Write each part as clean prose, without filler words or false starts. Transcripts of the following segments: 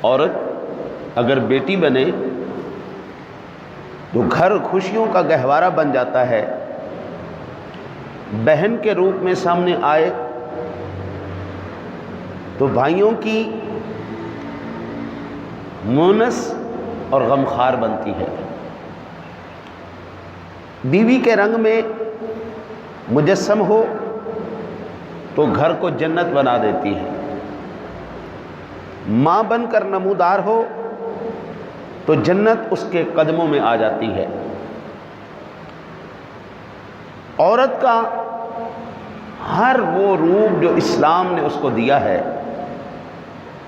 عورت اگر بیٹی بنے تو گھر خوشیوں کا گہوارہ بن جاتا ہے، بہن کے روپ میں سامنے آئے تو بھائیوں کی مونس اور غمخوار بنتی ہے، بیوی کے رنگ میں مجسم ہو تو گھر کو جنت بنا دیتی ہے، ماں بن کر نمودار ہو تو جنت اس کے قدموں میں آ جاتی ہے۔ عورت کا ہر وہ روپ جو اسلام نے اس کو دیا ہے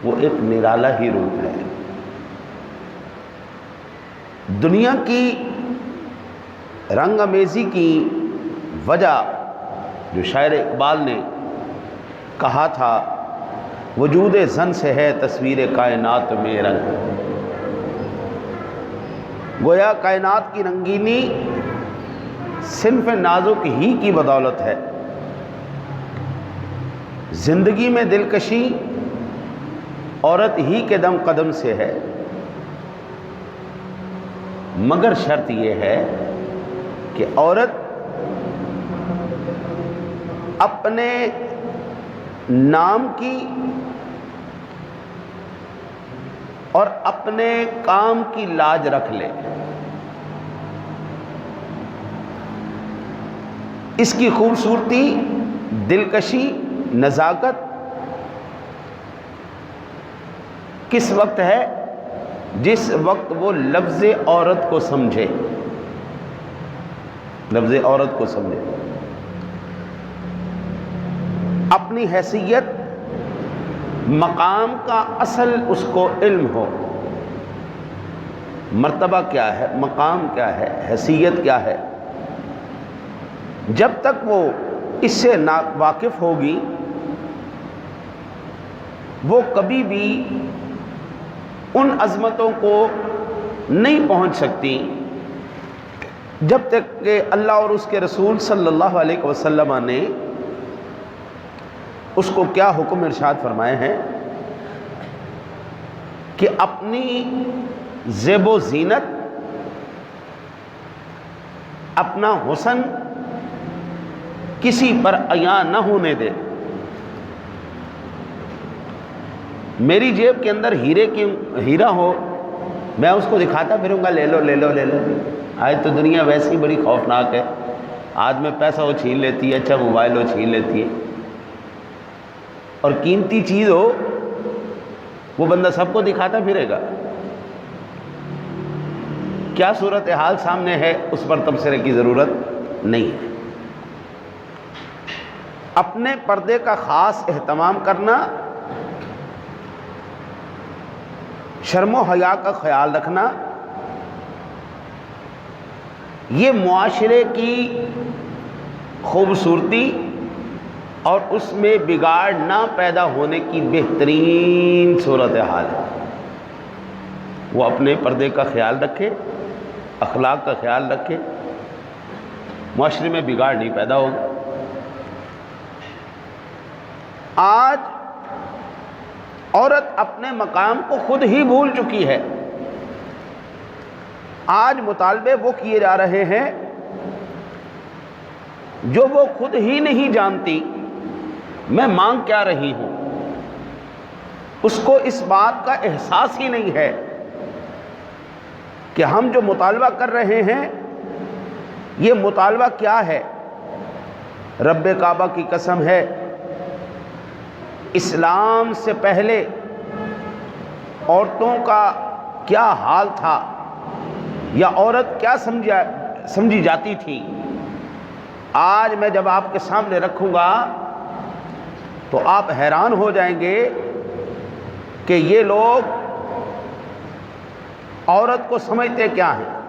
وہ ایک نرالا ہی روپ ہے۔ دنیا کی رنگ امیزی کی وجہ جو شاعر اقبال نے کہا تھا، وجود زن سے ہے تصویر کائنات میں رنگ، گویا کائنات کی رنگینی صنف نازک ہی کی بدولت ہے۔ زندگی میں دلکشی عورت ہی کے دم قدم سے ہے، مگر شرط یہ ہے کہ عورت اپنے نام کی اور اپنے کام کی لاج رکھ لے، اس کی خوبصورتی، دلکشی، نزاکت کس وقت ہے؟ جس وقت وہ لفظ عورت کو سمجھے، لفظ عورت کو سمجھے، اپنی حیثیت مقام کا اصل اس کو علم ہو، مرتبہ کیا ہے، مقام کیا ہے، حیثیت کیا ہے۔ جب تک وہ اس سے واقف ہوگی وہ کبھی بھی ان عظمتوں کو نہیں پہنچ سکتی جب تک کہ اللہ اور اس کے رسول صلی اللہ علیہ وسلم نے اس کو کیا حکم ارشاد فرمائے ہیں کہ اپنی زیب و زینت، اپنا حسن کسی پر عیاں نہ ہونے دے۔ میری جیب کے اندر ہیرا ہو، میں اس کو دکھاتا پھروں گا، لے لو لے لو لے لو۔ آج تو دنیا ویسی بڑی خوفناک ہے، آج میں پیسہ وہ چھین لیتی ہے، اچھا موبائل وہ چھین لیتی ہے، اور قیمتی چیز ہو وہ بندہ سب کو دکھاتا پھرے گا۔ کیا صورتحال سامنے ہے اس پر تبصرے کی ضرورت نہیں ہے۔ اپنے پردے کا خاص اہتمام کرنا، شرم و حیا کا خیال رکھنا، یہ معاشرے کی خوبصورتی اور اس میں بگاڑ نہ پیدا ہونے کی بہترین صورتحال ہے۔ وہ اپنے پردے کا خیال رکھے، اخلاق کا خیال رکھے، معاشرے میں بگاڑ نہیں پیدا ہوگا۔ آج عورت اپنے مقام کو خود ہی بھول چکی ہے۔ آج مطالبے وہ کیے جا رہے ہیں جو وہ خود ہی نہیں جانتی میں مانگ کیا رہی ہوں، اس کو اس بات کا احساس ہی نہیں ہے کہ ہم جو مطالبہ کر رہے ہیں یہ مطالبہ کیا ہے۔ رب کعبہ کی قسم ہے، اسلام سے پہلے عورتوں کا کیا حال تھا یا عورت کیا سمجھی جاتی تھی، آج میں جب آپ کے سامنے رکھوں گا تو آپ حیران ہو جائیں گے کہ یہ لوگ عورت کو سمجھتے کیا ہیں۔